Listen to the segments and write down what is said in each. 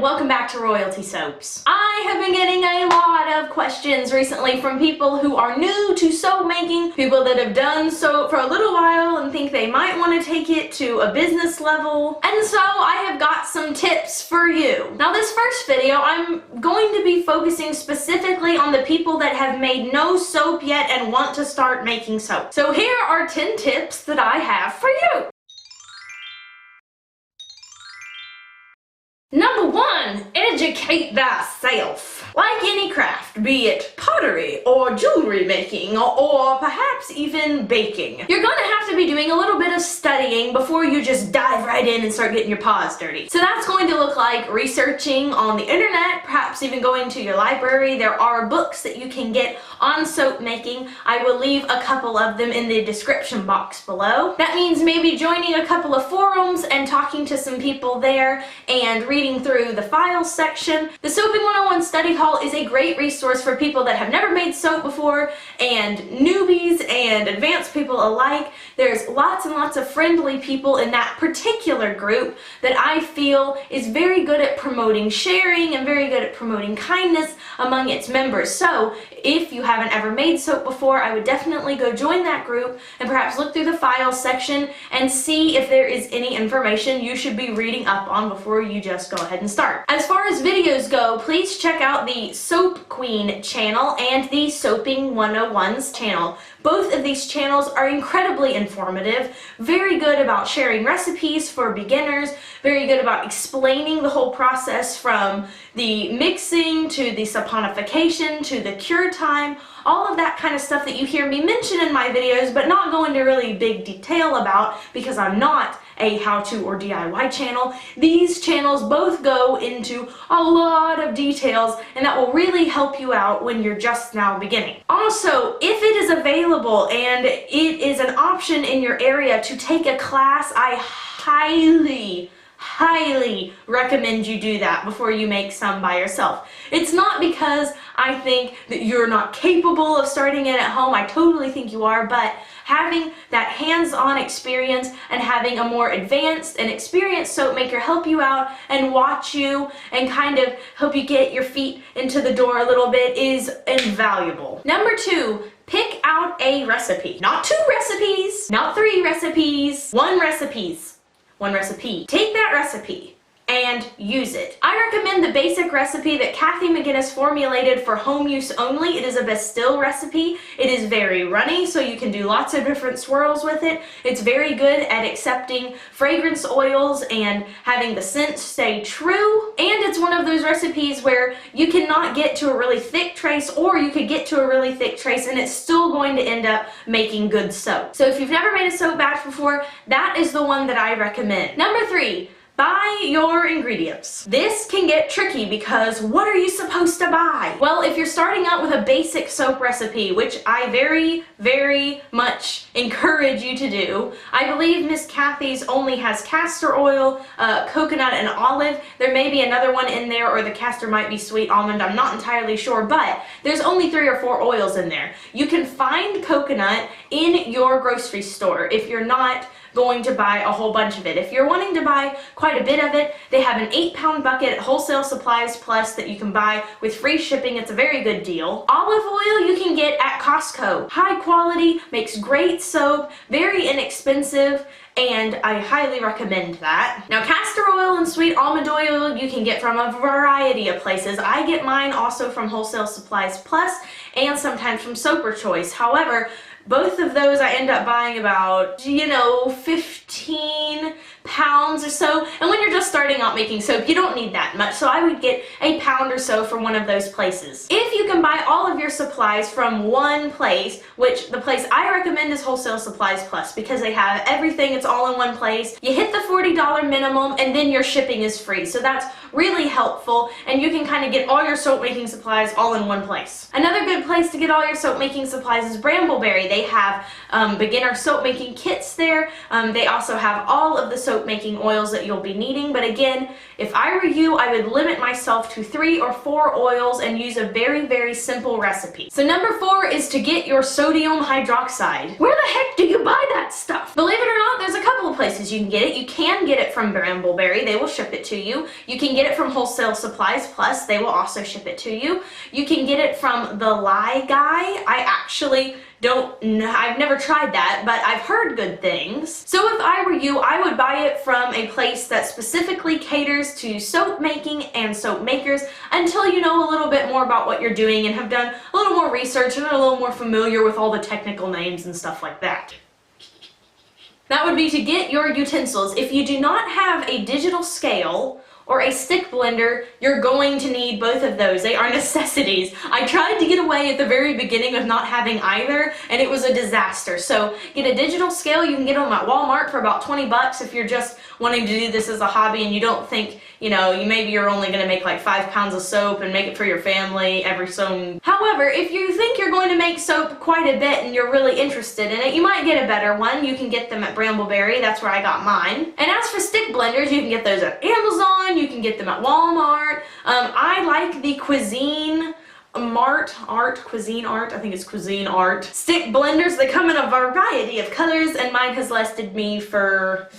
welcome back to Royalty Soaps. I have been getting a lot of questions recently from people who are new to soap making, people that have done soap for a little while and think they might want to take it to a business level, and so I have got some tips for you. Now this first video, I'm going to be focusing specifically on the people that have made no soap yet and want to start making soap. So here are 10 tips that I have for you. Number 1, educate thyself. Like any craft, be it pottery or jewelry making or perhaps even baking, you're going to have to be doing a little bit of studying before you just dive right in and start getting your paws dirty. So that's going to look like researching on the internet, perhaps even going to your library. There are books that you can get on soap making. I will leave a couple of them in the description box below. That means maybe joining a couple of forums and talking to some people there and reading through the files section. The Soaping 101 Study Hall is a great resource for people that have never made soap before and newbies and advanced people alike. There's lots and lots of friendly people in that particular group that I feel is very good at promoting sharing and very good at promoting kindness among its members. So if you haven't ever made soap before, I would definitely go join that group and perhaps look through the files section and see if there is any information you should be reading up on before you just go ahead and start. As far as videos go, please check out the Soap Queen channel and the Soaping 101's channel. Both of these channels are incredibly informative, very good about sharing recipes for beginners, very good about explaining the whole process from the mixing to the saponification to the cure time, all of that kind of stuff that you hear me mention in my videos but not go into really big detail about because I'm not a how-to or DIY channel. These channels both go into a lot of details and that will really help you out when you're just now beginning. Also, if it is available and it is an option in your area to take a class, I highly recommend you do that before you make some by yourself. It's not because I think that you're not capable of starting it at home. I totally think you are, but having that hands-on experience and having a more advanced and experienced soap maker help you out and watch you and kind of help you get your feet into the door a little bit is invaluable. Number 2, pick out a recipe. Not 2 recipes, not 3 recipes, 1 recipe. Take that recipe and use it. I recommend the basic recipe that Kathy McGinnis formulated for home use only. It is a Bastille recipe. It is very runny, so you can do lots of different swirls with it. It's very good at accepting fragrance oils and having the scent stay true. And it's one of those recipes where you cannot get to a really thick trace, or you could get to a really thick trace and it's still going to end up making good soap. So if you've never made a soap batch before, that is the one that I recommend. Number 3, buy your ingredients. This can get tricky because what are you supposed to buy? Well, if you're starting out with a basic soap recipe, which I very much encourage you to do, I believe Miss Kathy's only has castor oil, coconut, and olive. There may be another one in there, or the castor might be sweet almond. I'm not entirely sure, but there's only 3 or 4 oils in there. You can find coconut in your grocery store if you're not going to buy a whole bunch of it. If you're wanting to buy quite a bit of it, they have an 8-pound bucket at Wholesale Supplies Plus that you can buy with free shipping. It's a very good deal. Olive oil you can get at Costco. High quality, makes great soap, very inexpensive, and I highly recommend that. Now castor oil and sweet almond oil you can get from a variety of places. I get mine also from Wholesale Supplies Plus and sometimes from Soaper Choice. However, both of those I end up buying about, 15 pounds or so, and when you're just starting out making soap, you don't need that much, so I would get a pound or so from one of those places. If you can buy all of your supplies from one place, which the place I recommend is Wholesale Supplies Plus because they have everything, it's all in one place, you hit the $40 minimum and then your shipping is free, so that's really helpful, and you can kind of get all your soap making supplies all in one place. Another good place to get all your soap making supplies is Brambleberry. They have beginner soap making kits there. They also have all of the soap soap making oils that you'll be needing, but again, if I were you, I would limit myself to 3 or 4 oils and use a very, very simple recipe. So number 4 is to get your sodium hydroxide. Where the heck do you buy that stuff? Believe it or not, there's a couple of places you can get it. You can get it from Brambleberry, they will ship it to you. You can get it from Wholesale Supplies Plus, they will also ship it to you. You can get it from the Lye Guy. I've never tried that, but I've heard good things. So if I were you, I would buy it from a place that specifically caters to soap making and soap makers until you know a little bit more about what you're doing and have done a little more research and are a little more familiar with all the technical names and stuff like that. That would be to get your utensils. If you do not have a digital scale or a stick blender, you're going to need both of those. They are necessities. I tried to get away at the very beginning with not having either, and it was a disaster. So get a digital scale. You can get them at Walmart for about 20 bucks if you're just wanting to do this as a hobby and you don't think, maybe you're only gonna make like 5 pounds of soap and make it for your family every so. However, if you think you're going to make soap quite a bit and you're really interested in it, you might get a better one. You can get them at Brambleberry. That's where I got mine. And as for stick blenders, you can get those at Amazon. You can get them at Walmart. I like the Cuisine Art, I think it's Cuisine Art stick blenders. They come in a variety of colors, and mine has lasted me for,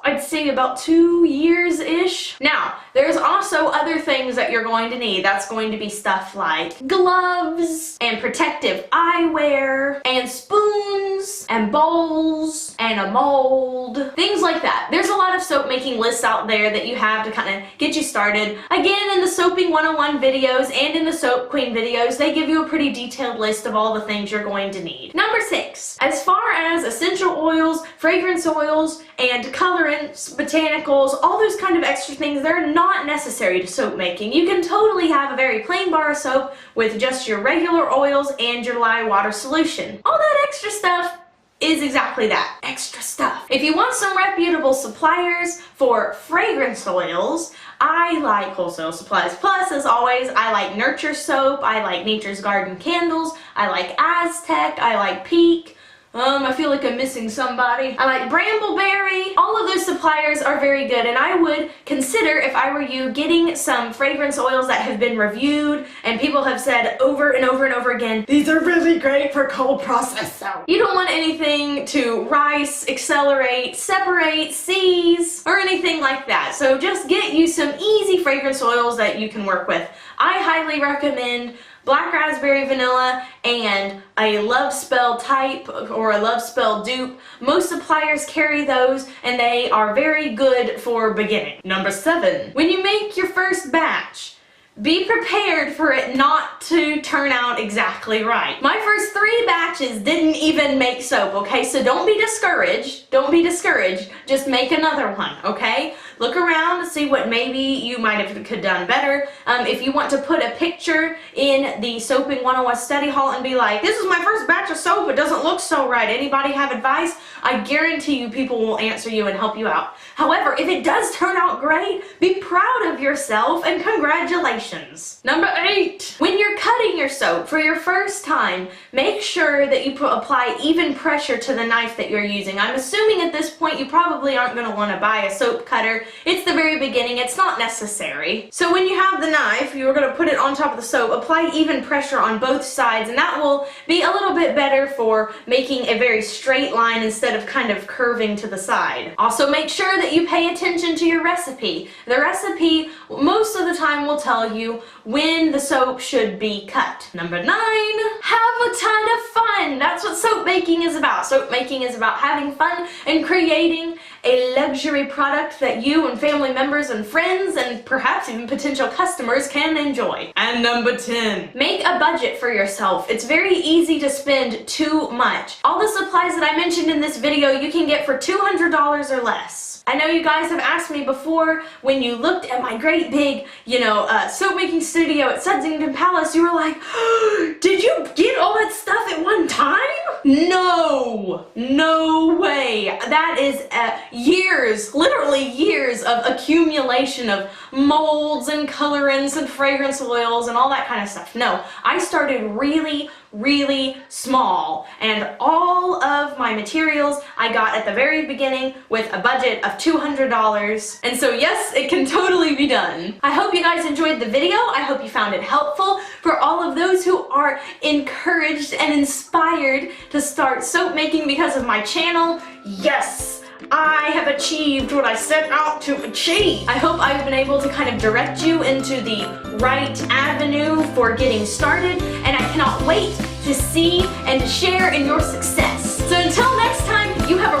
I'd say, about 2 years-ish. Now, there's also other things that you're going to need. That's going to be stuff like gloves and protective eyewear and spoons and bowls and a mold, things like that. There's a lot of soap making lists out there that you have to kind of get you started. Again, in the Soaping 101 videos and in the Soap Queen videos, they give you a pretty detailed list of all the things you're going to need. Number 6, as far as essential oils, fragrance oils, and colorants, botanicals, all those kind of extra things, they're not necessary to soap making. You can totally have a very plain bar of soap with just your regular oils and your lye water solution. All that extra stuff is exactly that, extra stuff. If you want some reputable suppliers for fragrance oils, I like Wholesale Supplies Plus, as always. I like Nurture Soap, I like Nature's Garden Candles, I like Aztec, I like Peak. I feel like I'm missing somebody. I like Brambleberry. All of those suppliers are very good, and I would consider, if I were you, getting some fragrance oils that have been reviewed and people have said over and over and over again, these are really great for cold process soap. You don't want anything to rise, accelerate, separate, seize, or anything like that. So just get you some easy fragrance oils that you can work with. I highly recommend Black Raspberry Vanilla and a Love Spell type or a Love Spell dupe. Most suppliers carry those and they are very good for beginning. Number 7, when you make your first batch, be prepared for it not to turn out exactly right. My first 3 batches didn't even make soap, okay? So don't be discouraged. Don't be discouraged. Just make another one, okay? Look around to see what maybe you might have could done better. If you want to put a picture in the Soaping 101 study hall and be like, this is my first batch of soap, it doesn't look so right. Anybody have advice? I guarantee you people will answer you and help you out. However, if it does turn out great, be proud of yourself and congratulations. Number 8, when you're cutting your soap for your first time, make sure that you apply even pressure to the knife that you're using. I'm assuming at this point you probably aren't going to want to buy a soap cutter. It's the very beginning, it's not necessary. So when you have the knife, you're going to put it on top of the soap, apply even pressure on both sides, and that will be a little bit better for making a very straight line instead of kind of curving to the side. Also make sure that you pay attention to your recipe. The recipe most of the time will tell you when the soap should be cut. Number 9, have a ton of fun. That's what soap making is about. Soap making is about having fun and creating a luxury product that you and family members and friends and perhaps even potential customers can enjoy. And number 10, make a budget for yourself. It's very easy to spend too much. All the supplies that I mentioned in this video you can get for $200 or less. I know you guys have asked me before, when you looked at my great big, soap making studio at Sudsington Palace, you were like, oh, did you get all that stuff at one time? No, no way. That is years, literally years of accumulation of molds and colorants and fragrance oils and all that kind of stuff. No, I started really, really small, and all of my materials I got at the very beginning with a budget of $200, and so yes, it can totally be done. I hope you guys enjoyed the video. I hope you found it helpful. For all of those who are encouraged and inspired to start soap making because of my channel, yes! I have achieved what I set out to achieve. I hope I've been able to kind of direct you into the right avenue for getting started, and I cannot wait to see and share in your success. So until next time, you have a